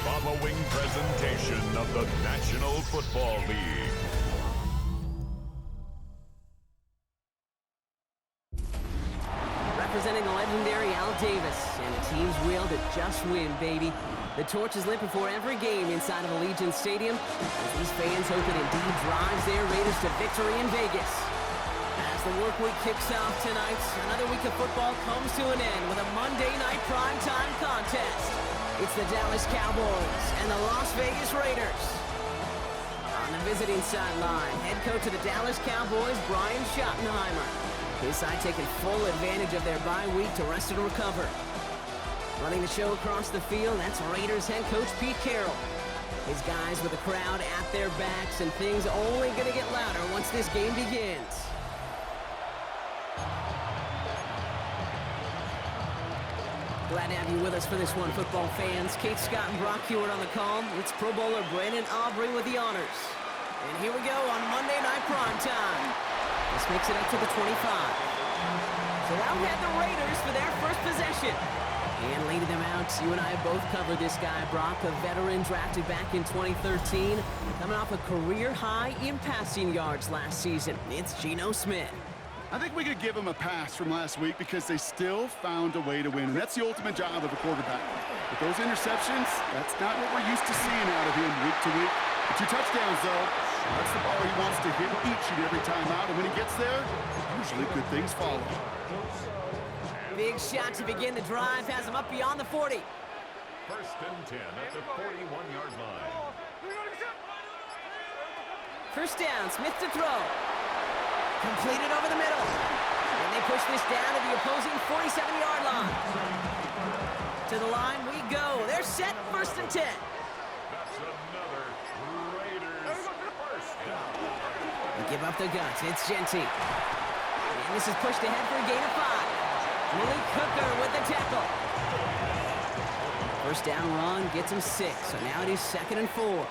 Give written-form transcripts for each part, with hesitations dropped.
following presentation of the National Football League. Representing the legendary Al Davis and the team's will to just win, baby. The torch is lit before every game inside of Allegiant Stadium as these fans hope it indeed drives their Raiders to victory in Vegas. As the work week kicks off tonight, another week of football comes to an end with a Monday night primetime contest. It's the Dallas Cowboys and the Las Vegas Raiders. On the visiting sideline, head coach of the Dallas Cowboys, Brian Schottenheimer. His side taking full advantage of their bye week to rest and recover. Running the show across the field, that's Raiders head coach Pete Carroll. His guys with the crowd at their backs, and things only going to get louder once this game begins. Glad to have you with us for this one, football fans. Kate Scott and Brock Hewitt on the call. It's Pro Bowler Brandon Aubrey with the honors. And here we go on Monday Night Primetime. This makes it up to the 25. So out had the Raiders for their first possession. And leading them out, you and I have both covered this guy, Brock, a veteran drafted back in 2013, coming off a career high in passing yards last season. It's Geno Smith. I think we could give him a pass from last week because they still found a way to win, and that's the ultimate job of a quarterback. But those interceptions, that's not what we're used to seeing out of him week to week. The 2 touchdowns, though, that's the ball he wants to hit each and every time out, and when he gets there, usually good things follow. Big shot to begin the drive, has him up beyond the 40. First and 10 at the 41-yard line. First down, Smith to throw. Completed over the middle. And they push this down to the opposing 47-yard line. To the line we go. They're set, first and 10. That's another Raiders first down. They give up the guts. It's Genty. And this is pushed ahead for a gain of 5. Willie Cooker with the tackle. First down run gets him 6. So now it is 2nd and 4.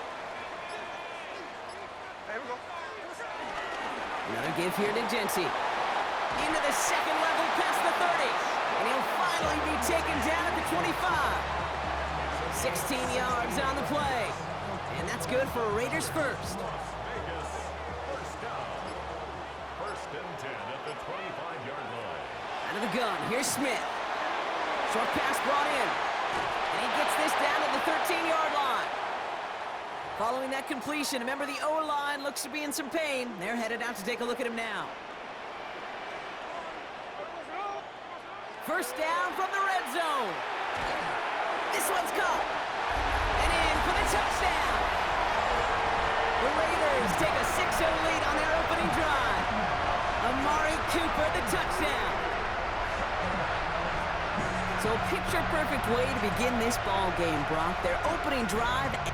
Another give here to Genty. Into the second level past the 30. And he'll finally be taken down at the 25. 16 yards on the play. And that's good for a Raiders first. Vegas first down. First and 10 at the 25-yard line. Out of the gun, here's Smith. Short pass brought in. And he gets this down to the 13-yard line. Following that completion, remember the O-line looks to be in some pain. They're headed out to take a look at him now. First down from the red zone. This one's caught. And in for the touchdown. The Raiders take a 6-0 lead on their opening drive. Amari Cooper, the touchdown. So a picture-perfect way to begin this ball game, Brock. Their opening drive.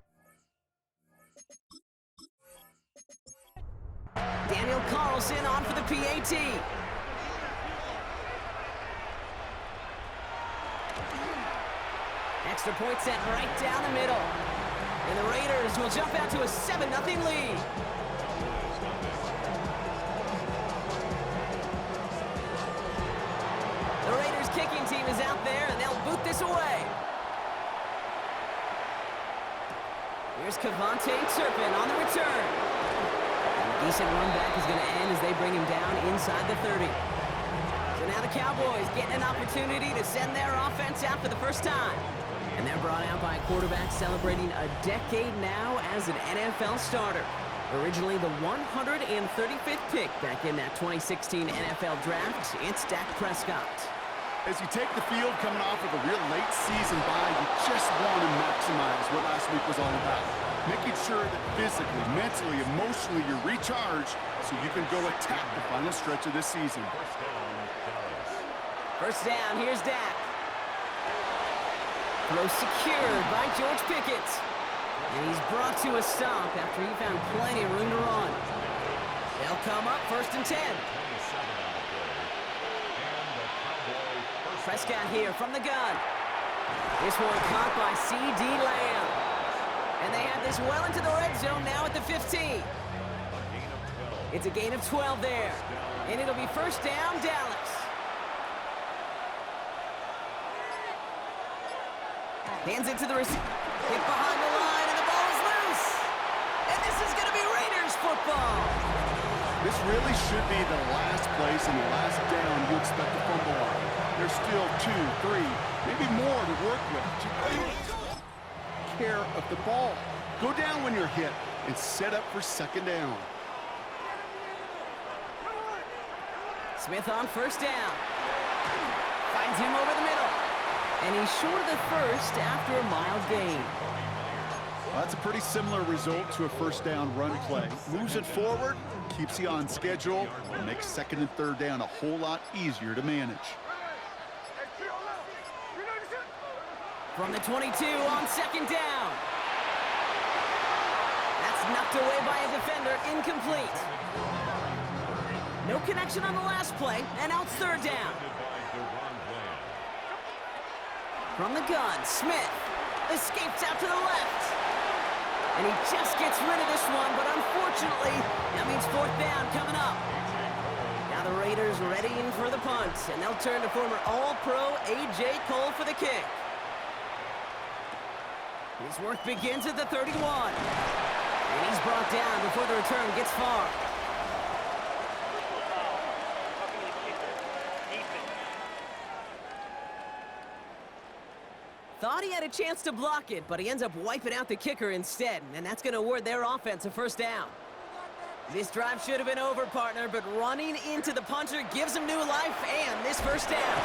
Daniel Carlson on for the PAT. Extra point set right down the middle. And the Raiders will jump out to a 7-0 lead. The Raiders kicking team is out there, and they'll boot this away. Here's Cavante Turpin on the return. And a decent run back is going to end as they bring him down inside the 30. So now the Cowboys getting an opportunity to send their offense out for the first time. And they're brought out by a quarterback celebrating a decade now as an NFL starter. Originally the 135th pick back in that 2016 NFL Draft, it's Dak Prescott. As you take the field coming off of a real late season bye, you just want to maximize what last week was all about. Making sure that physically, mentally, emotionally you're recharged so you can go attack the final stretch of this season. First down, here's Dak. Throw secured by George Pickett. And he's brought to a stop after he found plenty of room to run. They'll come up first and 10. Prescott here from the gun. This one caught by C.D. Lamb. And they have this well into the red zone now at the 15. It's a gain of 12 there. And it'll be first down, Dallas. Hands it to the receiver. Hit behind the line, and the ball is loose. And this is going to be Raiders football. This really should be the last place and the last down you expect to fumble on. There's still 2, 3, maybe more to work with. Take care of the ball. Go down when you're hit and set up for second down. Smith on first down. Finds him over the middle. And he's short of the first after a mild gain. Well, that's a pretty similar result to a first down run play. Moves it forward, keeps you on schedule, and makes second and third down a whole lot easier to manage. From the 22 on second down. That's knocked away by a defender, incomplete. No connection on the last play, and now it's third down. From the gun, Smith escapes out to the left. And he just gets rid of this one, but unfortunately, that means fourth down coming up. Now the Raiders readying for the punt, and they'll turn to former All-Pro A.J. Cole for the kick. His work begins at the 31. And he's brought down before the return gets far. Thought he had a chance to block it, but he ends up wiping out the kicker instead, and that's going to award their offense a first down. This drive should have been over, partner, but running into the punter gives him new life and this first down.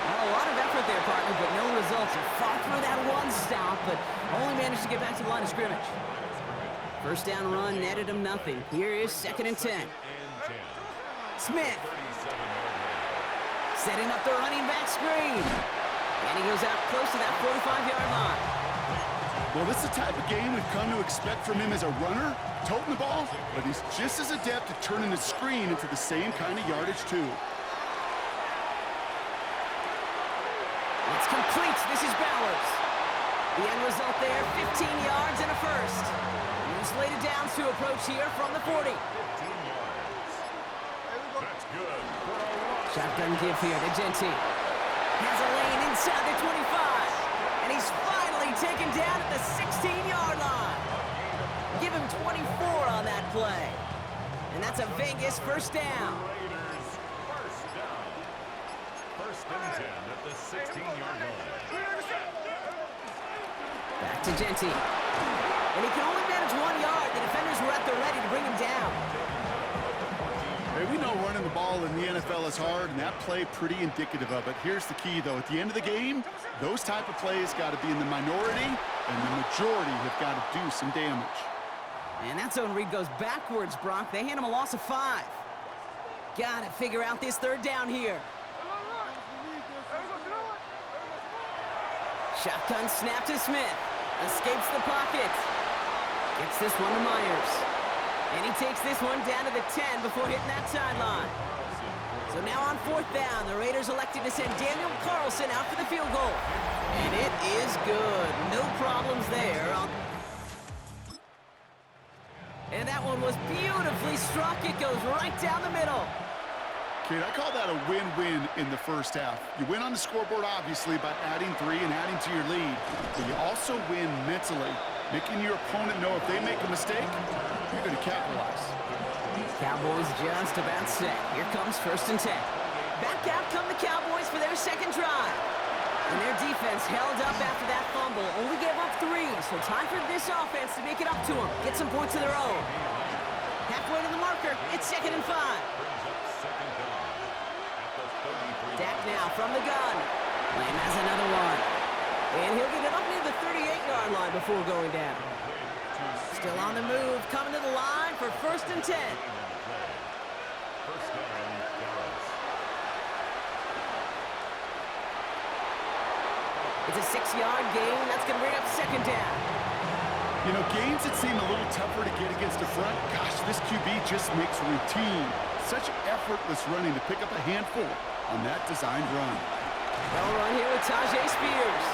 Well, a lot of effort there, partner, but no results. He fought through that one stop, but only managed to get back to the line of scrimmage. First down run netted him nothing. Here is second and 10. Smith. Setting up the running back screen. And he goes out close to that 45-yard line. Well, this is the type of game we've come to expect from him as a runner, toting the ball, but he's just as adept at turning the screen into the same kind of yardage, too. It's complete. This is Bowers. The end result there, 15 yards and a first. New slated downs to approach here from the 40. That's good. Shotgun give here to Genty. Has a lane inside the 25. And he's finally taken down at the 16-yard line. Give him 24 on that play. And that's a Vegas first down. Raiders first down. First and 10 at the 16-yard line. Back to Genty. And he can only manage 1 yard. The defenders were at the ready to bring him down. Hey, we know running the ball in the NFL is hard, and that play pretty indicative of it. Here's the key, though. At the end of the game, those type of plays got to be in the minority, and the majority have got to do some damage. And that zone read goes backwards, Brock. They hand him a loss of 5. Got to figure out this third down here. Shotgun snap to Smith. Escapes the pocket. Gets this one to Myers. And he takes this one down to the 10 before hitting that sideline. So now on fourth down, the Raiders elected to send Daniel Carlson out for the field goal. And it is good. No problems there. And that one was beautifully struck. It goes right down the middle. Kid, I call that a win-win in the first half. You win on the scoreboard, obviously, by adding 3 and adding to your lead. But you also win mentally, making your opponent know if they make a mistake, you're going to capitalize. Cowboys just about set. Here comes first and 10. Back out come the Cowboys for their second drive. And their defense held up after that fumble. Only gave up 3, so time for this offense to make it up to them. Get some points of their own. Halfway to the marker. It's second and 5. Dak now from the gun. Lamb has another one. And he'll get it up near the 38-yard line before going down. Still on the move, coming to the line for first and 10. It's a 6-yard gain. That's going to bring up second down. You know, games that seem a little tougher to get against the front, gosh, this QB just makes routine. Such effortless running to pick up a handful on that designed run. Well run here with Tajay Spears.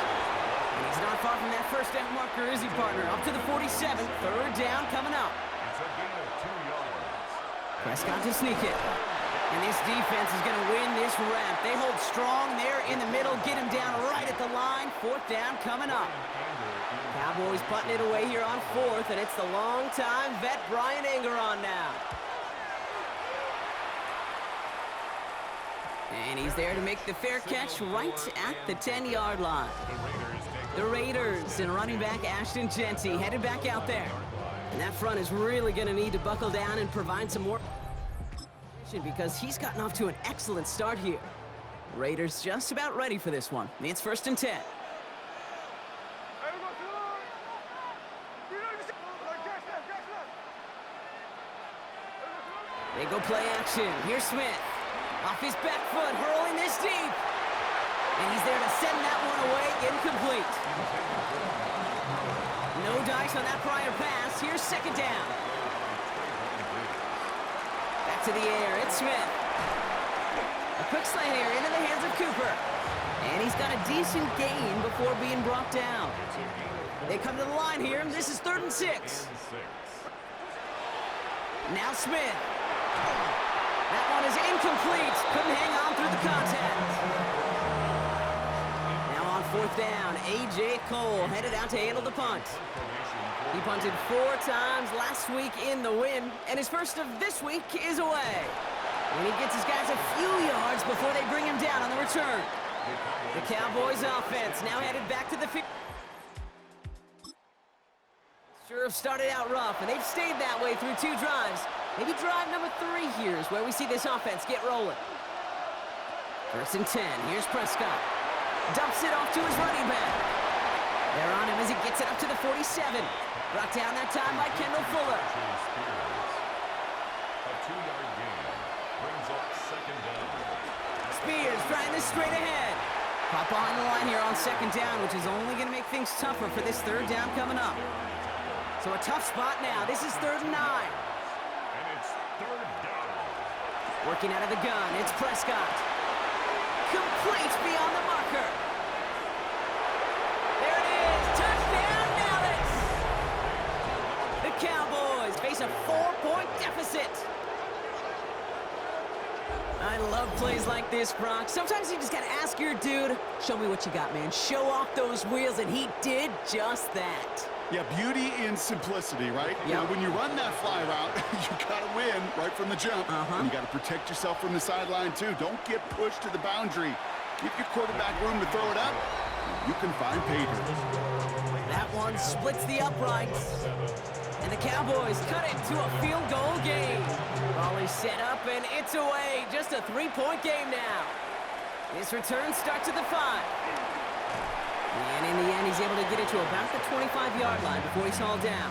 And he's not far from that first down marker, is he, partner? Up to the 47. Third down coming up. It's a gain of 2 yards. Prescott to sneak it. And this defense is going to win this rep. They hold strong there in the middle, get him down right at the line. Fourth down coming up. Cowboys putting it away here on fourth, and it's the long-time vet Brian Anger on now. And he's there to make the fair catch right at the 10-yard line. The Raiders and running back Ashton Genty headed back out there. And that front is really going to need to buckle down and provide some more because he's gotten off to an excellent start here. Raiders just about ready for this one. It's 1st and 10. They go play action. Here's Smith. Off his back foot, hurling this deep. And he's there to send that one away, incomplete. No dice on that prior pass. Here's 2nd down. Back to the air, it's Smith. A quick slant here into the hands of Cooper. And he's got a decent gain before being brought down. They come to the line here, and this is 3rd and 6. Now Smith. That one is incomplete. Couldn't hang on through the contact. Now on 4th down, A.J. Cole headed out to handle the punt. He punted 4 times last week in the win, and his first of this week is away. And he gets his guys a few yards before they bring him down on the return. The Cowboys offense now headed back to the field. Sure have started out rough, and they've stayed that way through 2 drives. Maybe drive number 3 here is where we see this offense get rolling. 1st and 10. Here's Prescott. Dumps it off to his running back. They're on him as he gets it up to the 47. Brought down that time by Kendall Fuller. A 2-yard gain brings up 2nd down. Spears trying this straight ahead. Caught behind the line here on 2nd down, which is only going to make things tougher for this 3rd down coming up. So a tough spot now. This is 3rd and 9. And it's 3rd down. Working out of the gun, it's Prescott. Complete beyond the marker. There it is. Touchdown, Dallas. The Cowboys face a 4-point deficit. I love plays like this, Brock. Sometimes you just got to ask your dude, show me what you got, man. Show off those wheels, and he did just that. Yeah, beauty in simplicity, right? Yep. Now, when you run that fly route, you got to win right from the jump. And you got to protect yourself from the sideline, too. Don't get pushed to the boundary. Give your quarterback room to throw it up. You can find pay dirt. That one splits the uprights. And the Cowboys cut it to a field goal game. Ball is set up, and it's away. Just a 3-point game now. This return starts at the 5. And in the end, he's able to get it to about the 25-yard line before he's hauled down.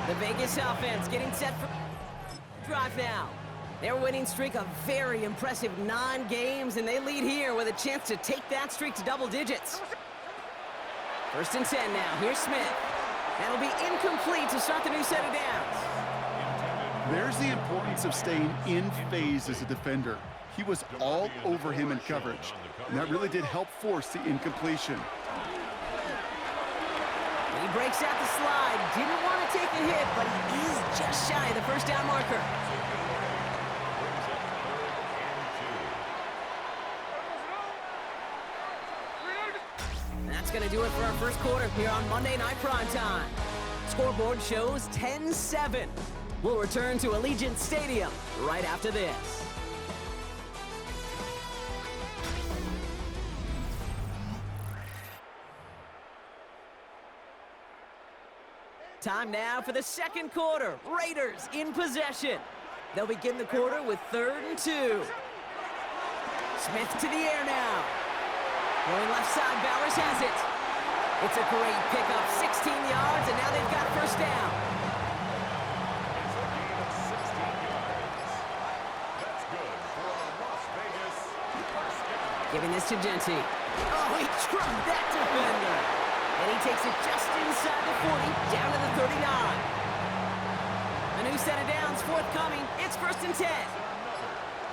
The Vegas offense getting set for drive now. Their winning streak a very impressive 9 games, and they lead here with a chance to take that streak to double digits. 1st and 10 now. Here's Smith. That'll be incomplete to start the new set of downs. There's the importance of staying in phase as a defender. He was all over him in coverage, and that really did help force the incompletion. He breaks out the slide. Didn't want to take a hit, but he is just shy of the 1st down marker. That's going to do it for our first quarter here on Monday Night Primetime. Scoreboard shows 10-7. We'll return to Allegiant Stadium right after this. Time now for the 2nd quarter. Raiders in possession. They'll begin the quarter with 3rd and 2. Smith to the air now. Going left side, Bowers has it. It's a great pickup, 16 yards, and now they've got 1st down. It's a gain of 16 yards. That's good for a Las Vegas 1st down. Giving this to Genty. Oh, he trumped that defender. And he takes it just inside the 40, down to the 39. A new set of downs forthcoming. It's 1st and 10.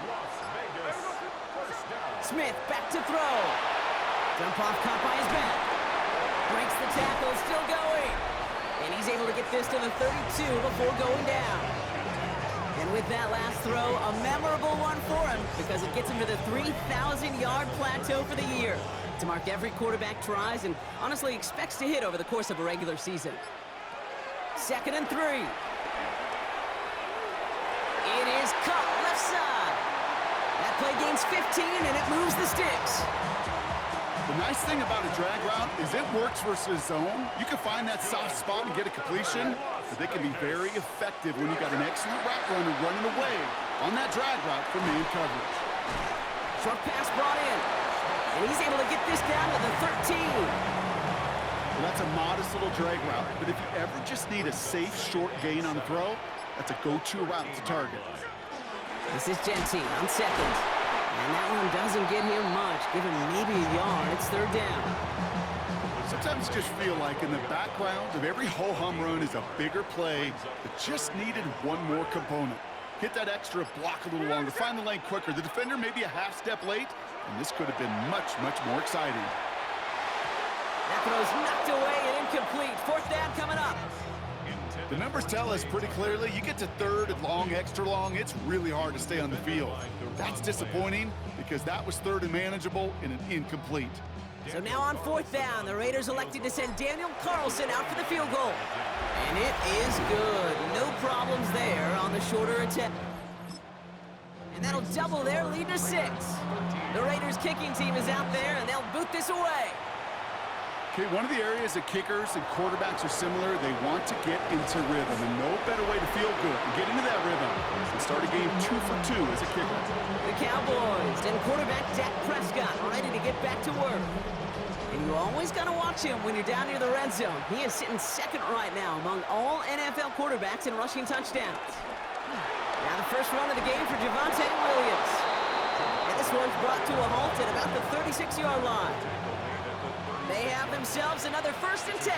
Las Vegas 1st down. Smith back to throw. Jump off caught by his back. Breaks the tackle, still going. And he's able to get this to the 32 before going down. And And with that last throw, a memorable one for him because it gets him to the 3,000-yard plateau for the year. To mark every quarterback tries and honestly expects to hit over the course of a regular season. 2nd and 3. It is cut left side. That play gains 15 and it moves the sticks. The nice thing about a drag route is it works versus zone. You can find that soft spot and get a completion, but they can be very effective when you got an excellent route runner running away on that drag route for man coverage. Short pass brought in, and he's able to get this down to the 13. Well, that's a modest little drag route, but if you ever just need a safe short gain on a throw, that's a go-to route to target. This is Genty on 2nd. And that one doesn't get him much. Give him maybe a yard. It's 3rd down. Sometimes you just feel like in the background of every ho-hum run is a bigger play that just needed one more component. Hit that extra block a little longer, find the lane quicker. The defender may be a half step late, and this could have been much, much more exciting. That throw's knocked away and incomplete. 4th down coming up. The numbers tell us pretty clearly, you get to 3rd and long, extra long, it's really hard to stay on the field. That's disappointing because that was 3rd and manageable and an incomplete. So now on 4th down, the Raiders elected to send Daniel Carlson out for the field goal. And it is good. No problems there on the shorter attempt. And that'll double their lead to 6. The Raiders kicking team is out there and they'll boot this away. Okay, one of the areas that kickers and quarterbacks are similar, they want to get into rhythm, and no better way to feel good and get into that rhythm than start a game 2 for 2 as a kicker. The Cowboys and quarterback Dak Prescott ready to get back to work. And you always got to watch him when you're down near the red zone. He is sitting 2nd right now among all NFL quarterbacks in rushing touchdowns. Now the first run of the game for Javonte Williams. And this one's brought to a halt at about the 36-yard line. They have themselves another 1st and 10.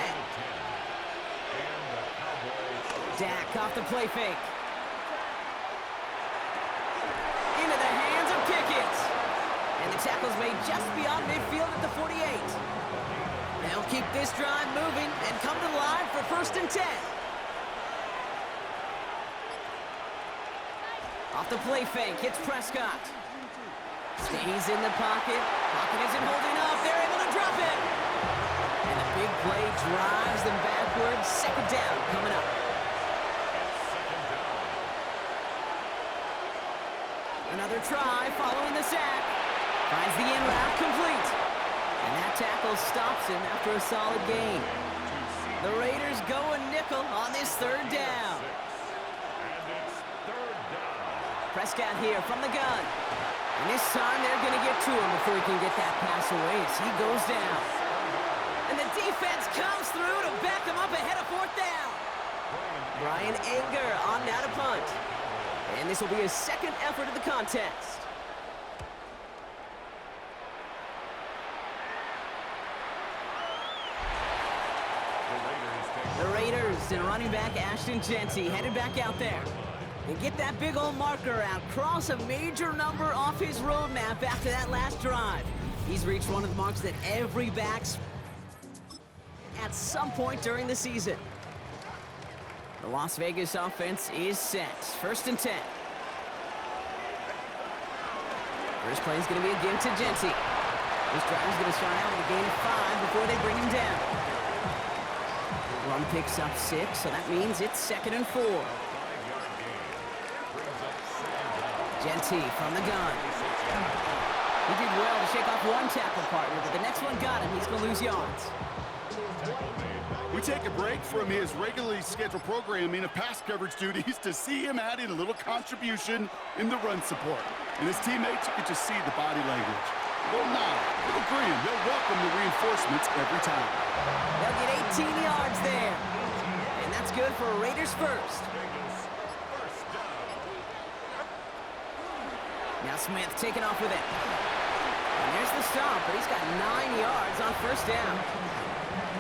Dak off the play fake. Into the hands of Pickett. And the tackle's made just beyond midfield at the 48. They'll keep this drive moving and come to the line for 1st and 10. Off the play fake, hits Prescott. Stays in the pocket. Pocket isn't holding up. They're able to drop it. And a big play drives them backwards. 2nd down coming up. Another try following the sack. Finds the in route complete. And that tackle stops him after a solid gain. The Raiders go a nickel on this 3rd down. Prescott here from the gun. And this time they're going to get to him before he can get that pass away as he goes down. And the defense comes through to back him up ahead of 4th down. Brian Anger on now to punt. And this will be his 2nd effort of the contest. The Raiders and running back Ashton Genty headed back out there. And get that big old marker out. Cross a major number off his roadmap after that last drive. He's reached one of the marks that every back's at some point during the season. The Las Vegas offense is set. 1st and 10. First play is going to be a give to Genty. This drive is going to start out with a gain of 5 before they bring him down. Run picks up 6, so that means it's 2nd and 4. Genty from the gun. He did well to shake off one tackle partner, but the next one got him. He's going to lose yards. We take a break from his regularly scheduled programming of pass coverage duties to see him add in a little contribution in the run support. And his teammates, you can just see the body language. A little nod, a little grin. They'll welcome the reinforcements every time. They'll get 18 yards there. And that's good for a Raiders first. Now Smith taking off with it. And there's the stop, but he's got 9 yards on 1st down.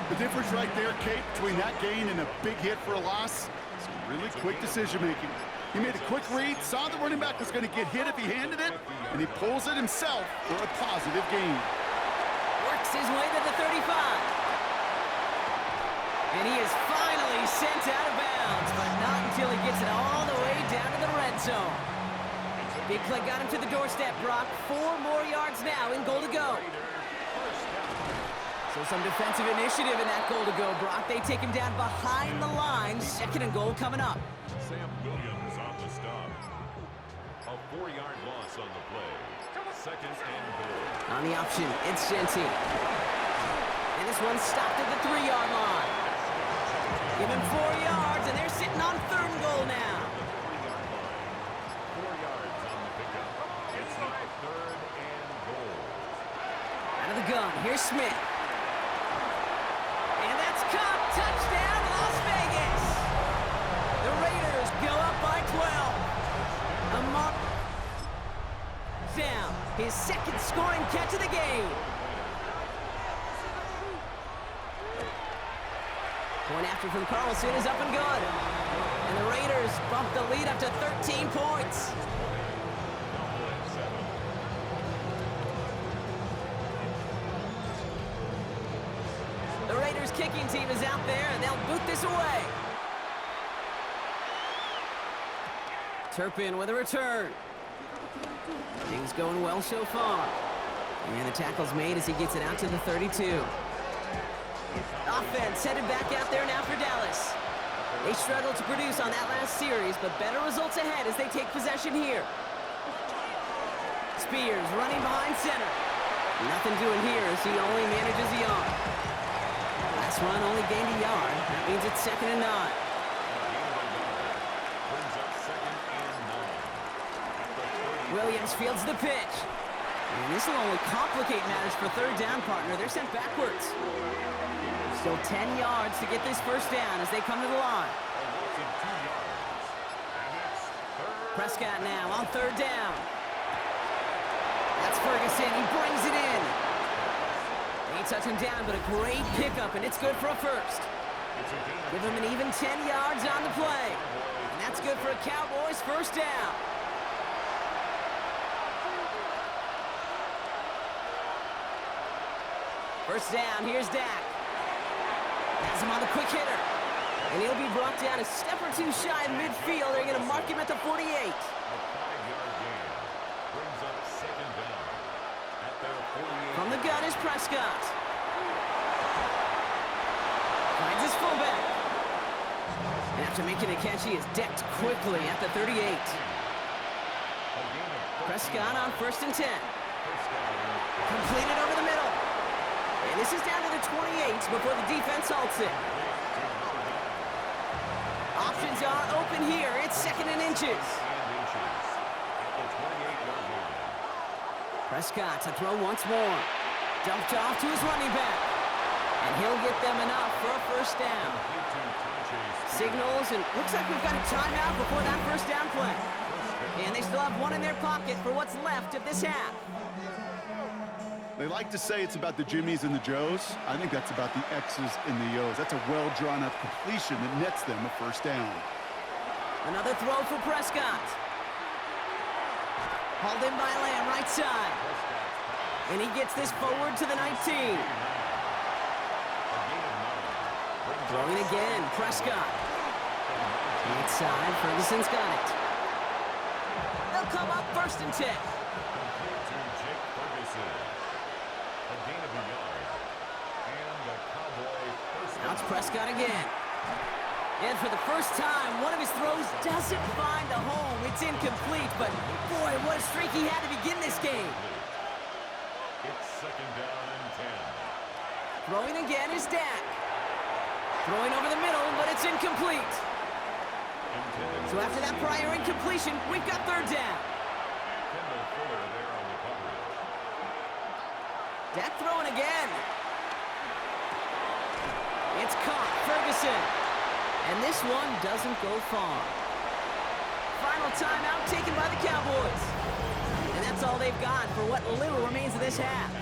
The difference right there, Kate, between that gain and a big hit for a loss, some really quick decision-making. He made a quick read, saw the running back was going to get hit if he handed it, and he pulls it himself for a positive gain. Works his way to the 35. And he is finally sent out of bounds, but not until he gets it all the way down to the red zone. Big play got him to the doorstep, Brock. 4 more yards now in goal to go. So some defensive initiative in that goal to go, Brock. They take him down behind the line. 2nd and goal coming up. Sam Williams on the stop. A 4-yard loss on the play. 2nd and goal. On the option, it's Senti. And this one stopped at the 3-yard line. Give him 4 yards, and they're sitting on 3rd and goal now. 4 yards on the pickup. It's now 3rd and goal. Out of the gun, here's Smith. And that's caught. Touchdown, Las Vegas. The Raiders go up by 12. A mark down. His 2nd scoring catch of the game. Point after from Carlson is up and good. And the Raiders bump the lead up to 13 points. The Raiders kicking team is out there, and they'll boot this away. Turpin with a return. Things going well so far. And the tackle's made as he gets it out to the 32. Offense headed back out there now for Dallas. They struggled to produce on that last series, but better results ahead as they take possession here. Spears running behind center. Nothing doing here as he only manages a yard. Last run only gained a yard. That means it's 2nd and 9. Williams fields the pitch. And this will only complicate matters for 3rd down, partner. They're sent backwards. Still 10 yards to get this 1st down as they come to the line. Prescott now on 3rd down. That's Ferguson. He brings it in. They touch him down, but a great pickup, and it's good for a 1st. Give him an even 10 yards on the play. And that's good for a Cowboys 1st down. First down, here's Dak. Has him on the quick hitter. And he'll be brought down a step or 2 shy of midfield. They're going to mark him at the 48. A 5-yard gain brings up 2nd down at their 48. From the gun is Prescott. Finds his fullback. And after making a catch, he is decked quickly at the 38. Prescott on 1st and 10. Completed over the middle. And this is down to the 28 before the defense halts it. Options are open here. It's 2nd and inches. Prescott to throw once more. Dumped off to his running back. And he'll get them enough for a 1st down. Signals, and looks like we've got a timeout before that 1st down play. And they still have one in their pocket for what's left of this half. They like to say it's about the Jimmies and the Joes. I think that's about the X's and the O's. That's a well-drawn-up completion that nets them a 1st down. Another throw for Prescott. Hauled in by Lamb, right side. And he gets this forward to the 19. Throwing again, Prescott. Right side, Ferguson's got it. They'll come up 1st and 10. Now it's Prescott again. And for the first time, one of his throws doesn't find a home. It's incomplete, but boy, what a streak he had to begin this game. It's 2nd down and 10. Throwing again is Dak. Throwing over the middle, but it's incomplete. So after that prior incompletion, we've got 3rd down. Kendall Fuller there on the coverage. Dak throwing again. It's caught, Ferguson. And this one doesn't go far. Final timeout taken by the Cowboys. And that's all they've got for what little remains of this half.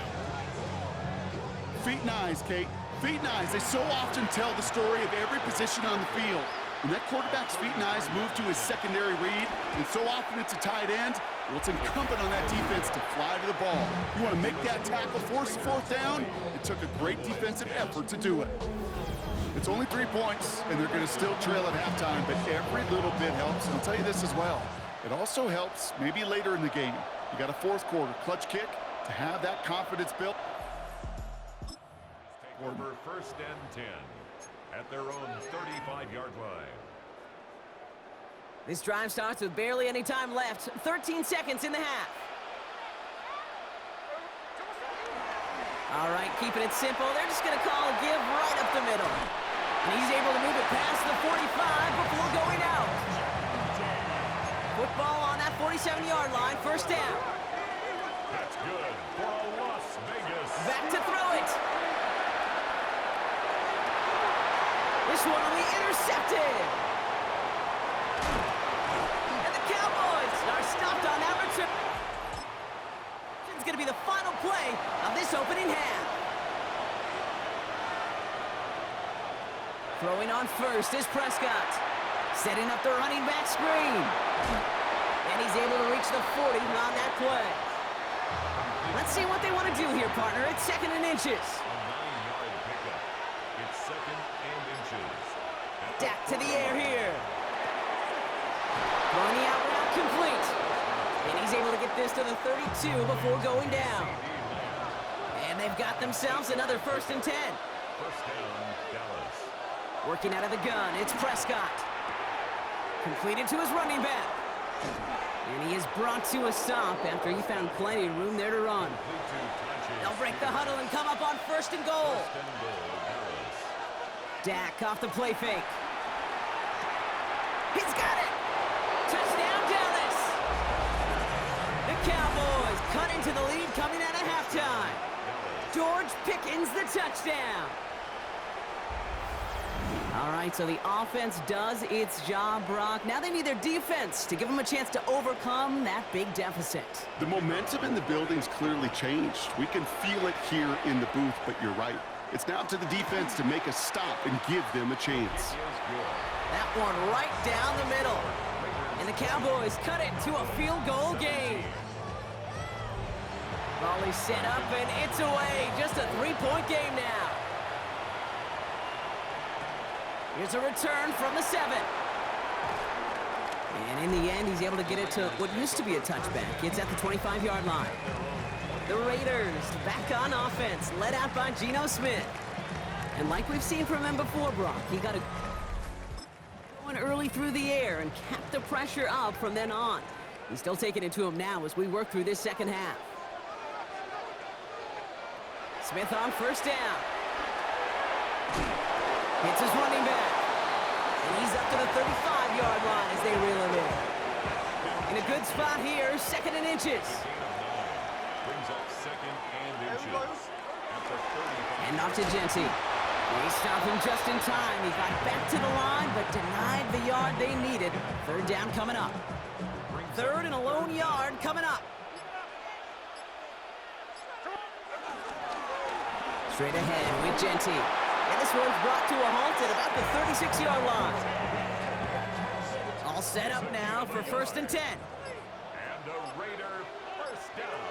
Feet and eyes, Kate. Feet and eyes. They so often tell the story of every position on the field. When that quarterback's feet and eyes move to his secondary read, and so often it's a tight end, well, it's incumbent on that defense to fly to the ball. You want to make that tackle, force the 4th down? It took a great defensive effort to do it. It's only 3 points, and they're going to still trail at halftime, but every little bit helps. And I'll tell you this as well. It also helps maybe later in the game. You got a fourth quarter clutch kick to have that confidence built. Take over 1st and 10 at their own 35-yard line. This drive starts with barely any time left. 13 seconds in the half. All right, keeping it simple. They're just going to call a give right up the middle. And he's able to move it past the 45 before going out. Football on that 47-yard line, 1st down. That's good for Las Vegas. Back to throw it. This one will be intercepted. And the Cowboys are stopped on that return. It's going to be the final play of this opening half. Throwing on first is Prescott. Setting up the running back screen. And he's able to reach the 40 on that play. Let's see what they want to do here, partner. It's 2nd and inches. A 9-yard pickup. It's 2nd and inches. Dak to the air here. Throwing the out route complete. And he's able to get this to the 32 before going down. And they've got themselves another 1st and 10. 1st down, Dallas. Working out of the gun, it's Prescott. Completed to his running back. And he is brought to a stop after he found plenty of room there to run. They'll break the huddle and come up on 1st and goal. 1st and goal, Dallas. Dak off the play fake. He's got it! Touchdown, Dallas! The Cowboys cut into the lead coming out of halftime. George Pickens the touchdown. All right, so the offense does its job, Brock. Now they need their defense to give them a chance to overcome that big deficit. The momentum in the building's clearly changed. We can feel it here in the booth, but you're right. It's now to the defense to make a stop and give them a chance. That one right down the middle. And the Cowboys cut it to a field goal game. Volley set up, and it's away. Just a 3-point game now. Here's a return from the 7. And in the end, he's able to get it to what used to be a touchback. It's at the 25-yard line. The Raiders back on offense, led out by Geno Smith. And like we've seen from him before, Brock, he got a going early through the air and kept the pressure up from then on. He's still taking it to him now as we work through this 2nd half. Smith on 1st down. Hits his running back. And he's up to the 35-yard line as they reel him in. In a good spot here, 2nd and inches. Brings up 2nd and inches. At the 35. And off to Genty. They stopped him just in time. He got back to the line, but denied the yard they needed. 3rd down coming up. 3rd and a lone yard coming up. Straight ahead with Genty. And this one's brought to a halt at about the 36-yard line. All set up now for 1st and 10. And a Raider 1st down.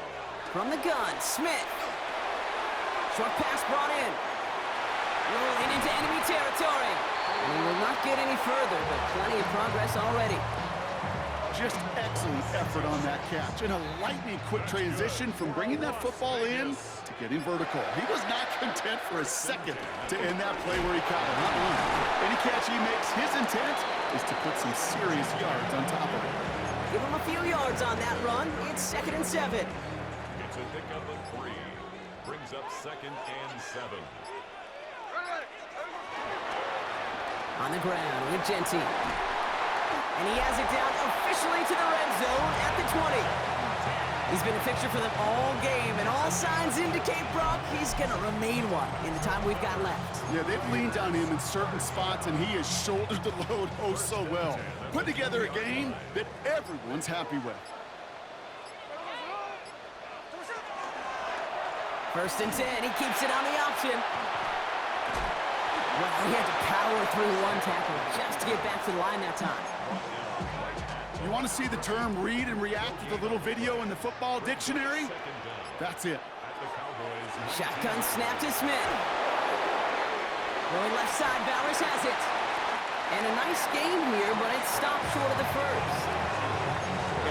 From the gun, Smith. Short pass brought in. Rolling into enemy territory. And he will not get any further, but plenty of progress already. Just excellent effort on that catch. And a lightning quick transition from bringing that football in to getting vertical. He was not content for a second to end that play where he caught it. Any catch he makes, his intent is to put some serious yards on top of it. Give him a few yards on that run. It's 2nd and 7. It's a pickup of 3. Brings up 2nd and 7. On the ground with Genty. And he has it down officially to the red zone at the 20. He's been a fixture for them all game, and all signs indicate, Brock, he's going to remain one in the time we've got left. Yeah, they've leaned on him in certain spots, and he has shouldered the load oh so well. Put together a game that everyone's happy with. 1st and 10, he keeps it on the option. Well, he had to power through one tackle just to get back to the line that time. You want to see the term read and react with a little video in the football dictionary? That's it. Shotgun snap to Smith. Going left side, Bowers has it. And a nice game here, but it stopped short of the first.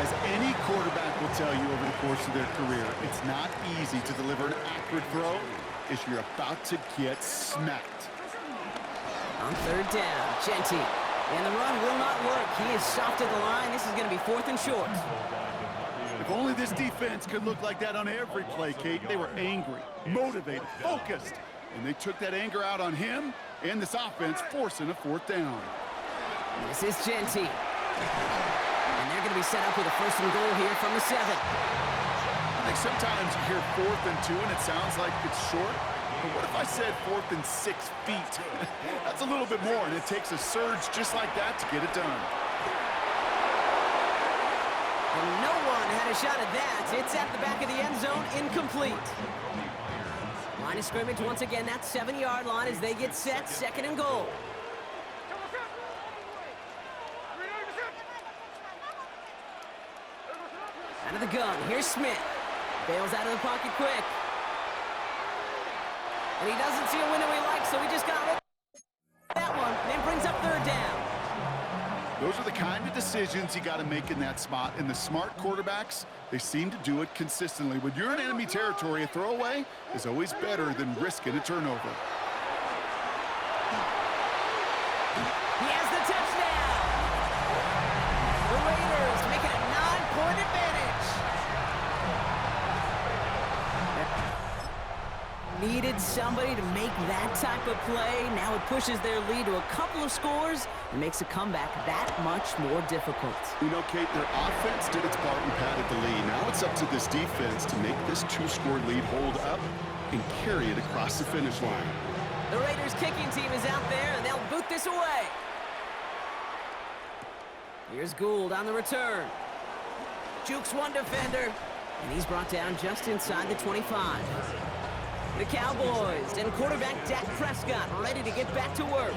As any quarterback will tell you over the course of their career, it's not easy to deliver an accurate throw if you're about to get smacked. On third down, Genty. And the run will not work. He is soft at the line. This is going to be 4th and short. If only this defense could look like that on every play, Kate. They were angry, motivated, focused. And they took that anger out on him and this offense, forcing a 4th down. This is Genty. And they're going to be set up with a 1st and goal here from the 7. I think sometimes you hear 4th and 2 and it sounds like it's short. But what if I said 4th and 6 feet? That's a little bit more, and it takes a surge just like that to get it done. And no one had a shot at that. It's at the back of the end zone, incomplete. Line of scrimmage once again, that 7-yard line as they get set, 2nd and goal. Out of the gun, here's Smith. Bails out of the pocket quick. And he doesn't see a window he likes, so he just got rid of that one, and brings up 3rd down. Those are the kind of decisions you got to make in that spot. And the smart quarterbacks, they seem to do it consistently. When you're in enemy territory, a throwaway is always better than risking a turnover. He has the touchdown. The Raiders make it a 9-point advantage. Needed somebody to make that type of play. Now it pushes their lead to a couple of scores and makes a comeback that much more difficult. You know, Kate, their offense did its part and padded the lead. Now it's up to this defense to make this 2-score lead hold up and carry it across the finish line. The Raiders kicking team is out there, and they'll boot this away. Here's Gould on the return. Jukes one defender, and he's brought down just inside the 25. The Cowboys and quarterback Dak Prescott ready to get back to work.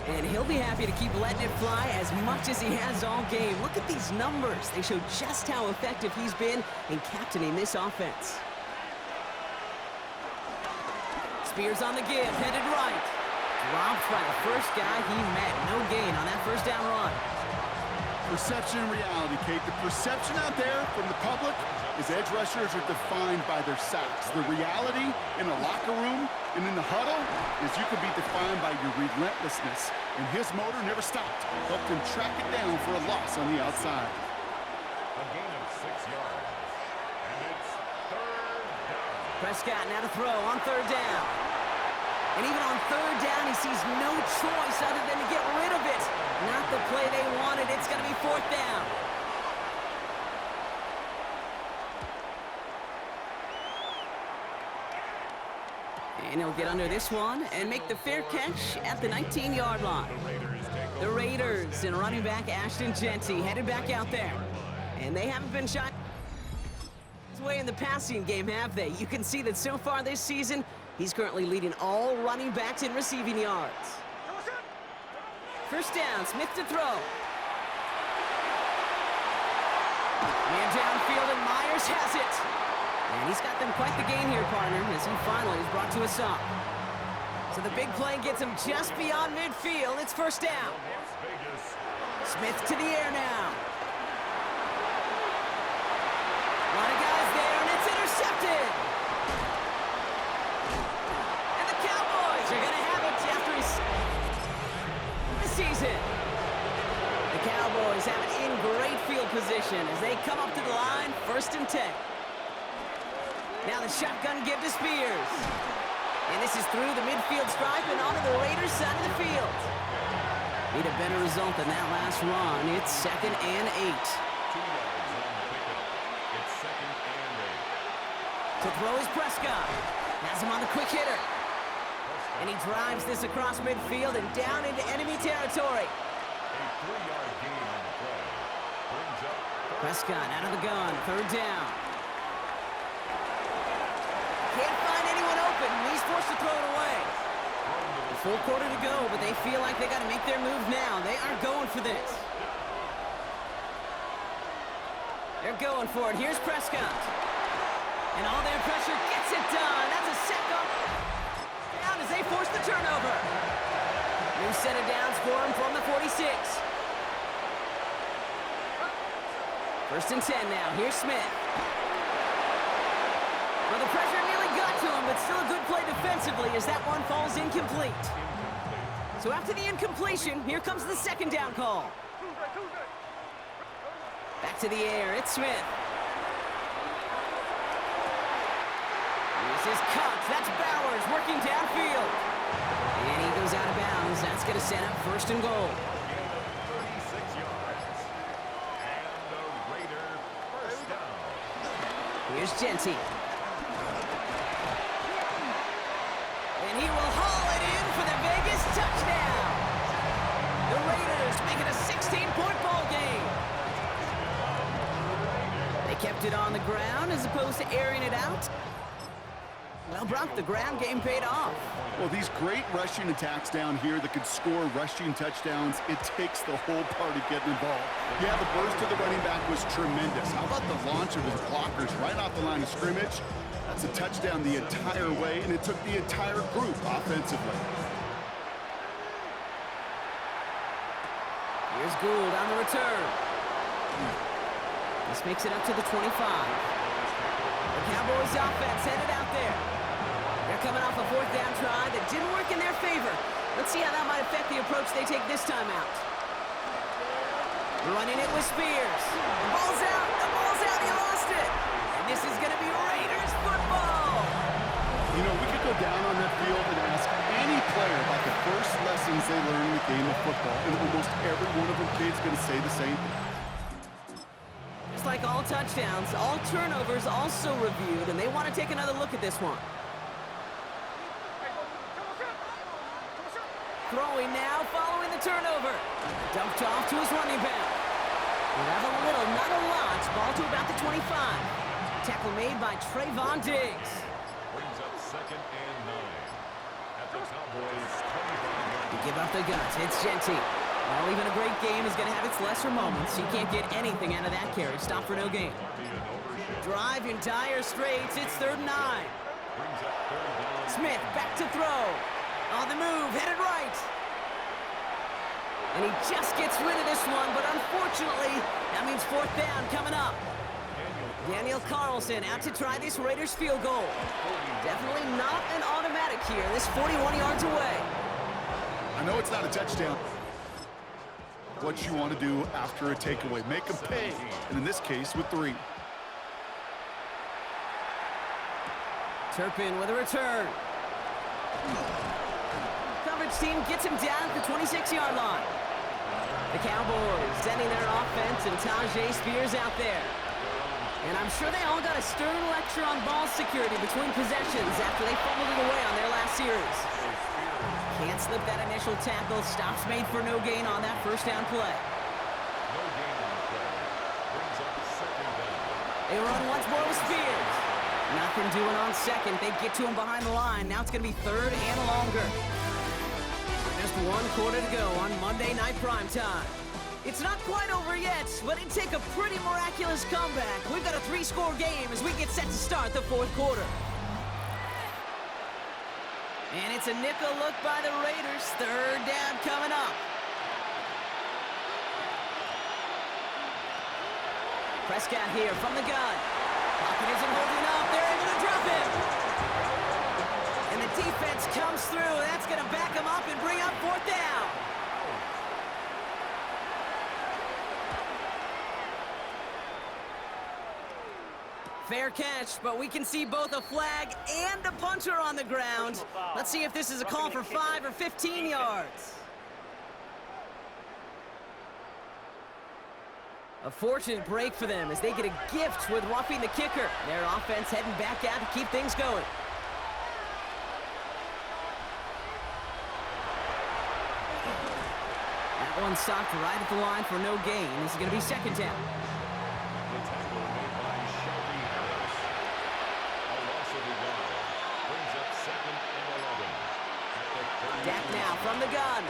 And he'll be happy to keep letting it fly as much as he has all game. Look at these numbers. They show just how effective he's been in captaining this offense. Spears on the give, headed right. Dropped by the first guy he met. No gain on that 1st down run. Perception and reality, Kate. The perception out there from the public is edge rushers are defined by their sacks. The reality in a locker room and in the huddle is you could be defined by your relentlessness. And his motor never stopped. Helped him track it down for a loss on the outside. A gain of 6 yards. And it's 3rd down. Prescott now to throw on 3rd down. And even on 3rd down, he sees no choice other than to get rid of it. Not the play they wanted. It's going to be 4th down. And he'll get under this one and make the fair catch at the 19-yard line. The Raiders and running back Ashton Genty headed back out there. And they haven't been shy his way in the passing game, have they? You can see that so far this season, he's currently leading all running backs in receiving yards. 1st down, Smith to throw. Man downfield, and Myers has it. And he's got them quite the gain here, partner, as he finally is brought to a stop. So the big play gets him just beyond midfield. It's 1st down. Smith to the air now. A lot of guys there, and it's intercepted. And the Cowboys are going to have it after the season. The Cowboys have it in great field position as they come up to the line, 1st and 10. Now the shotgun give to Spears. And this is through the midfield stripe and onto the Raiders side of the field. Need a better result than that last run. It's 2nd and 8. 2 yards on the pickup. It's 2nd and 8. To throw is Prescott. Has him on the quick hitter. And he drives this across midfield and down into enemy territory. A 3-yard gain on the play. Brings up Prescott out of the gun, 3rd down. Can't find anyone open. He's forced to throw it away. A full quarter to go, but they feel like they got to make their move now. They are going for this. They're going for it. Here's Prescott. And all their pressure gets it done. That's a sack up. Down as they force the turnover. sticks. First and 10 now. Here's Smith. Well, the pressure nearly got to him, but still a good play defensively as that one falls incomplete. So after the incompletion, here comes the second down call. Back to the air. It's Smith. This is Cox. That's Bowers working downfield. And he goes out of bounds. That's going to set up first and goal. 36 yards. And the Raider first down. Here's Genty. And he will haul it in for the Vegas touchdown. The Raiders make it a 16-point ball game. They kept it on the ground as opposed to airing it out. Well, Brock, the ground game paid off. Well, these great rushing attacks down here that could score rushing touchdowns, it takes the whole party getting involved. Yeah, the burst of the running back was tremendous. How about the launch of his blockers right off the line of scrimmage? That's a touchdown the entire way, and it took the entire group offensively. Here's Gould on the return. This makes it up to the 25. The Cowboys offense headed out there. They're coming off a fourth down try that didn't work in their favor. Let's see how that might affect the approach they take this time out. Running it with Spears. The ball's out. The ball's out. He lost it. And this is going to be Raiders football. You know, we could go down on that field and ask any player about the first lessons they learned in the game of football, and almost every one of them kids going to say the same thing. Just like all touchdowns, all turnovers also reviewed, and they want to take another look at this one. Throwing now, following the turnover. Dumped off to his running back. We have a little, not a lot. Ball to about the 25. Tackle made by Trayvon Diggs. Brings up second and 9. At the Cowboys' 25. You give up the guts. It's Genty. Well, even a great game is going to have its lesser moments. You can't get anything out of that carry. Stop for no gain. Drive in dire straits. It's 3rd and 9. Brings up 3rd down. Smith back to throw. On the move, headed right. And he just gets rid of this one, but unfortunately, that means 4th down coming up. Daniel Carlson out to try this Raiders field goal. Definitely not an automatic here. This 41 yards away. I know it's not a touchdown. What you want to do after a takeaway, make them pay, and in this case, with 3. Turpin with a return. Coverage team gets him down at the 26-yard line. The Cowboys sending their offense and Tajay Spears out there. And I'm sure they all got a stern lecture on ball security between possessions after they fumbled it away on their last series. Can't slip that initial tackle. Stops made for no gain on that first down play. No gain on the play. Brings up second down. They run once more with Spears. Nothing doing on second. They get to him behind the line. Now it's going to be 3rd and longer. Just 1 quarter to go on Monday Night Primetime. It's not quite over yet, but it'd take a pretty miraculous comeback. We've got a 3-score game as we get set to start the 4th quarter. And it's a nickel look by the Raiders. 3rd down coming up. Prescott here from the gun. Pocket isn't holding up. They're able to drop him. And the defense comes through. That's going to back him up and bring up 4th down. Fair catch, but we can see both a flag and a punter on the ground. Let's see if this is a call for 5 or 15 yards. A fortunate break for them as they get a gift with roughing the kicker. Their offense heading back out to keep things going. That one stopped right at the line for no gain. This is going to be 2nd down. The tackle made by Shelby Harris. A loss of the yard. Brings up 2nd and 11. At the 30. Dak now from the gun.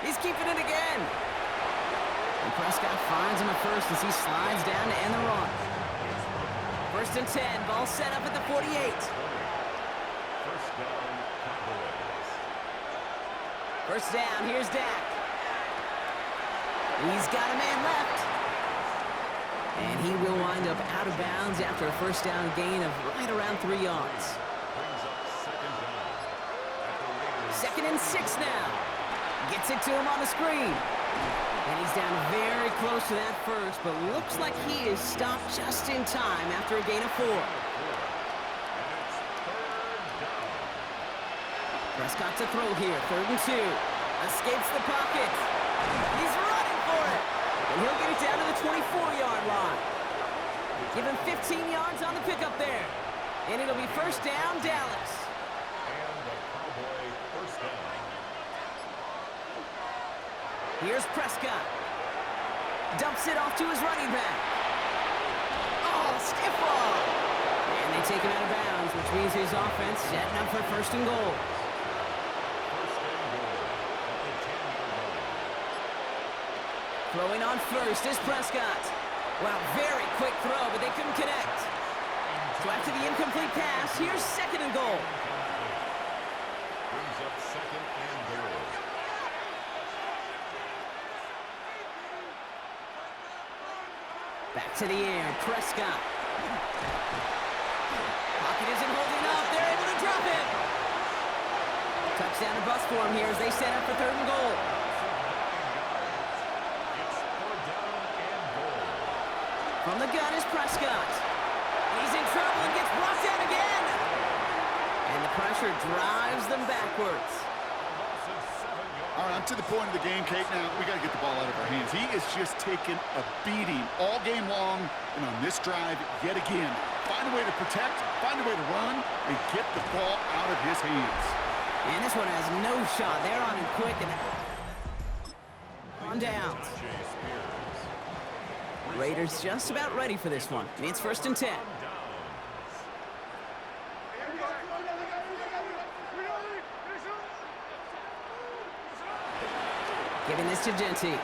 He's keeping it again. And Prescott finds him at first as he slides down to end the run. 1st and 10. Ball set up at the 48. First down, Cowboys. 1st down. Here's Dak. He's got a man left. And he will wind up out of bounds after a first down gain of right around 3 yards. Brings up second down. At the Raiders. 2nd and 6 now. Gets it to him on the screen. And he's down very close to that first, but looks like he is stopped just in time after a gain of 4. And it's third down. Prescott to throw here, 3rd and 2. Escapes the pocket. He's running for it. And he'll get it down to the 24-yard line. Give him 15 yards on the pickup there. And it'll be first down, Dallas. And the Cowboy first down. Here's Prescott. Dumps it off to his running back. Oh, stiff ball. And they take him out of bounds, which means his offense setting up for first and goal. First and goal at the 10-yard line. Throwing on first is Prescott. Wow, very quick throw, but they couldn't connect. So after the incomplete pass, here's 2nd and goal. Brings up second and goal. Back to the air, Prescott. Pocket isn't holding up. They're able to drop him. Touchdown and bust for him here as they set up for 3rd and goal. It's third down and goal. From the gun is Prescott. He's in trouble and gets brought down again. And the pressure drives them backwards. Loss of 7 yards. All right, I'm to the point of the game, Kate. Now, we got to get the ball out of our hands. He is just taking a beating all game long, and on this drive, yet again. Find a way to protect, find a way to run, and get the ball out of his hands. And this one has no shot. They're on him quick and on downs. Jay Spears. Raiders just about ready for this one. It's 1st and 10. Downs. Giving this to Genty.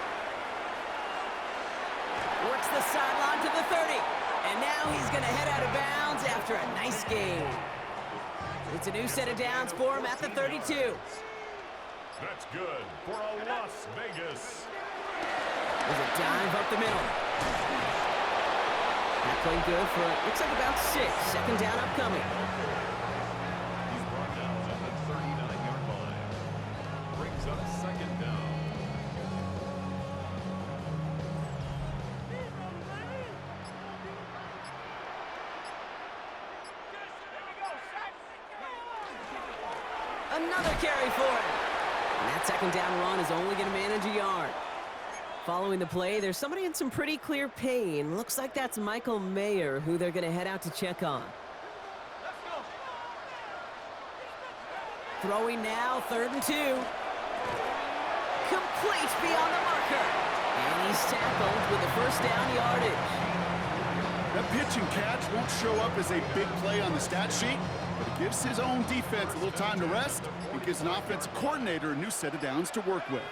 Works the sideline to the 30. And now he's going to head out of bounds after a nice game. It's a new set of downs for him at the 32. That's good for a Las Vegas. There's a dive up the middle. That played good for, looks like about 6. 2nd down upcoming. He's brought down at the 39-yard line. Brings up second down. Another carry for him. And that 2nd down run is only going to manage a yard. Following the play, there's somebody in some pretty clear pain. Looks like that's Michael Mayer, who they're going to head out to check on. Throwing now, 3rd and 2. Complete beyond the marker. And he's tackled with the first down yardage. That pitch and catch won't show up as a big play on the stat sheet, but it gives his own defense a little time to rest and gives an offensive coordinator a new set of downs to work with.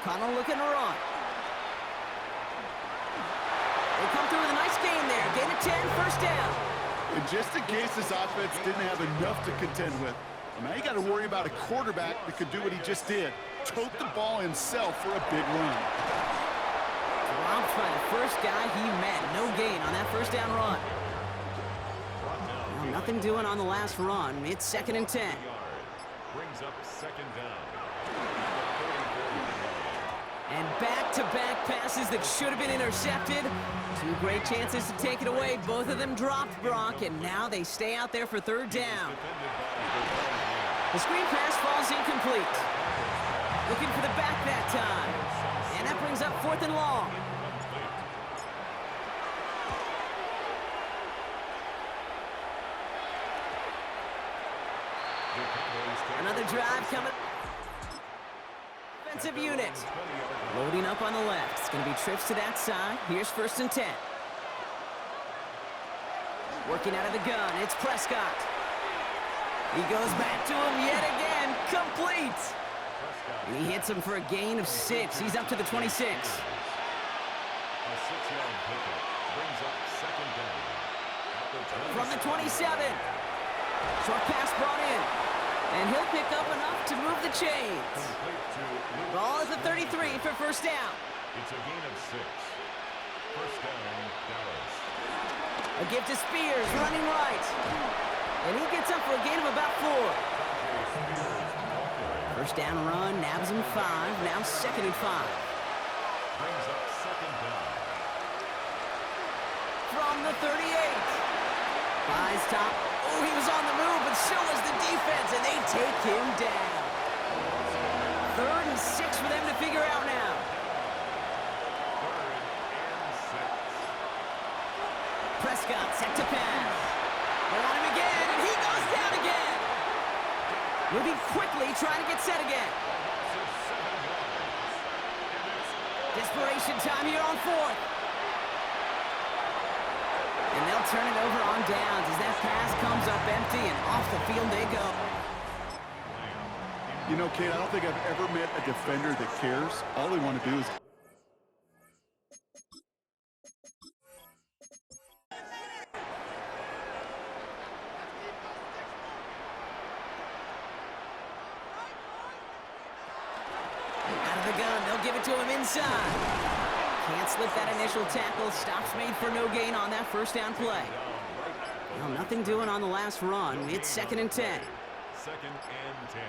O'Connell looking to run. They come through with a nice gain there. Gain of 10, first down. And just in case this offense didn't have enough to contend with, now you got to worry about a quarterback that could do what he just did, tote the ball himself for a big run. Dropped by the first guy he met. No gain on that first down run. Well, nothing doing on the last run. It's 2nd and 10. Brings up second down. And back-to-back passes that should have been intercepted. 2 great chances to take it away. Both of them dropped, Brock, and now they stay out there for 3rd down. The screen pass falls incomplete. Looking for the back that time. And that brings up 4th and long. Another drive coming. Offensive unit. Loading up on the left. It's going to be trips to that side. Here's 1st and 10. Working out of the gun. It's Prescott. He goes back to him yet again. Complete. And he hits him for a gain of 6. He's up to the 26. A 6-yard pickup brings up second down. At the 27. From the 27. Short pass brought in. And he'll pick up enough to move the chains. Complete to Luke. Ball is at 33 for first down. It's a gain of 6. First down, Dallas. A give to Spears, running right. And he gets up for a gain of about 4. First down run, nabs him 5. Now second and 5. Brings up second down. From the 38. Buys top. Oh, he was on the move, but so was the defense, and they take him down. 3rd and 6 for them to figure out now. 3rd and 6. Prescott set to pass. They're on him again, and he goes down again. Moving quickly, trying to get set again. Desperation time here on 4th. And they'll turn it over on downs as that pass comes up empty, and off the field they go. You know, Kate, I don't think I've ever met a defender that cares. All they want to do is... Out of the gun, they'll give it to him inside. Can't slip that initial tackle. Stops made for no gain on that first down play. Well, nothing doing on the last run. It's 2nd and 10. 2nd and 10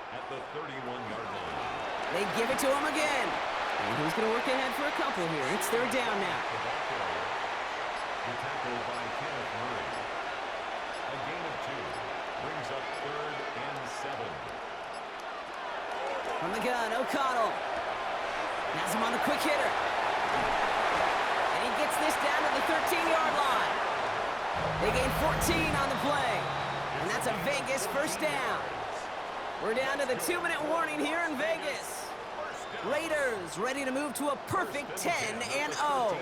at the 31-yard line. They give it to him again. And he's going to work ahead for a couple here. It's 3rd down now. The tackle by Kenneth Murray. A gain of 2 brings up 3rd and 7. From the gun, O'Connell. Has him on the quick hitter. And he gets this down to the 13-yard line. They gain 14 on the play. And that's a Vegas first down. We're down to the 2-minute warning here in Vegas. Raiders ready to move to a perfect 10-0.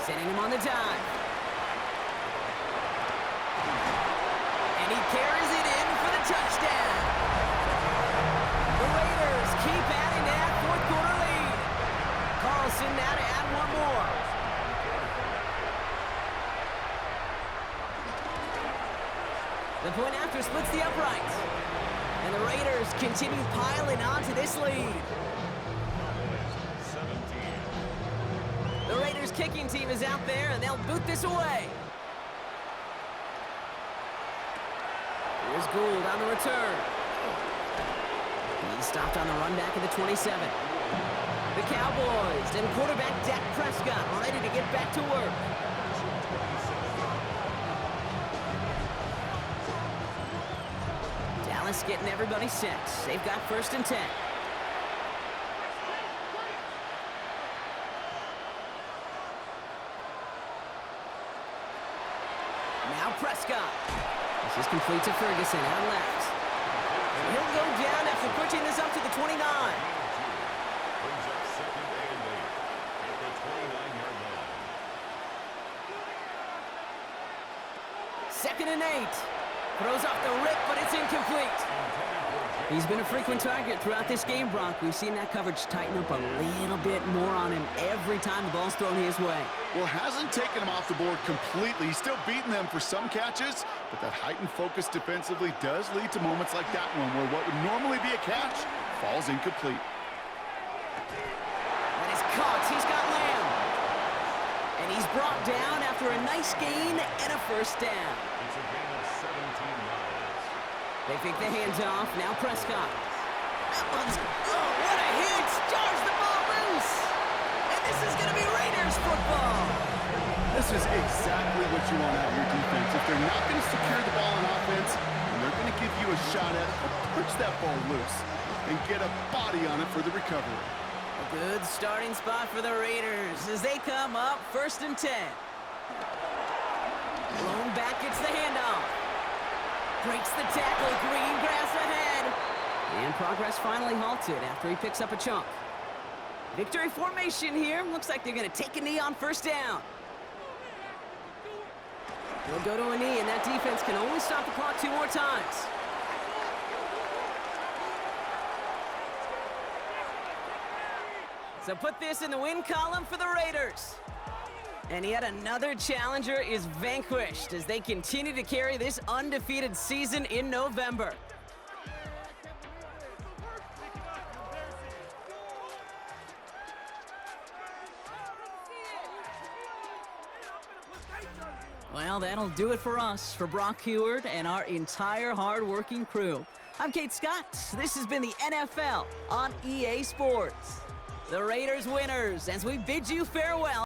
Sending him on the dive. And he carries it in for the touchdown. The Raiders keep adding to that 4th quarter lead. Carlson now to add one more. The point after splits the uprights. And the Raiders continue piling onto this lead. 17. The Raiders kicking team is out there, and they'll boot this away. Here's Gould on the return. He's stopped on the run back at the 27. The Cowboys and quarterback Dak Prescott ready to get back to work. Dallas getting everybody set. They've got 1st and 10. Now Prescott. This is complete to Ferguson out left. And he'll go down after pushing this up to the 29. Brings up 2nd and 8 at the 29-yard line. 2nd and 8. Throws off the rip, but it's incomplete. He's been a frequent target throughout this game, Brock. We've seen that coverage tighten up a little bit more on him every time the ball's thrown his way. Well, hasn't taken him off the board completely. He's still beating them for some catches, but that heightened focus defensively does lead to moments like that one where what would normally be a catch falls incomplete. That is caught. He's got Lamb. And he's brought down after a nice gain and a first down. It's a gain of 17 yards. They fake the hands off. Now Prescott. That one's... Oh, what a hit! Jars the ball loose! And this is going to be Raiders football! This is exactly what you want out of your defense. If they're not going to secure the ball on offense, then they're going to give you a shot at it, punch that ball loose, and get a body on it for the recovery. A good starting spot for the Raiders as they come up 1st and 10. Blown back gets the handoff. Breaks the tackle, green grass ahead. And progress finally halted after he picks up a chunk. Victory formation here. Looks like they're going to take a knee on 1st down. They'll go to a knee, and that defense can only stop the clock 2 more times. So put this in the win column for the Raiders. And yet another challenger is vanquished as they continue to carry this undefeated season in November. Well, that'll do it for us, for Brock Heward and our entire hard-working crew. I'm Kate Scott. This has been the NFL on EA Sports. The Raiders winners as we bid you farewell.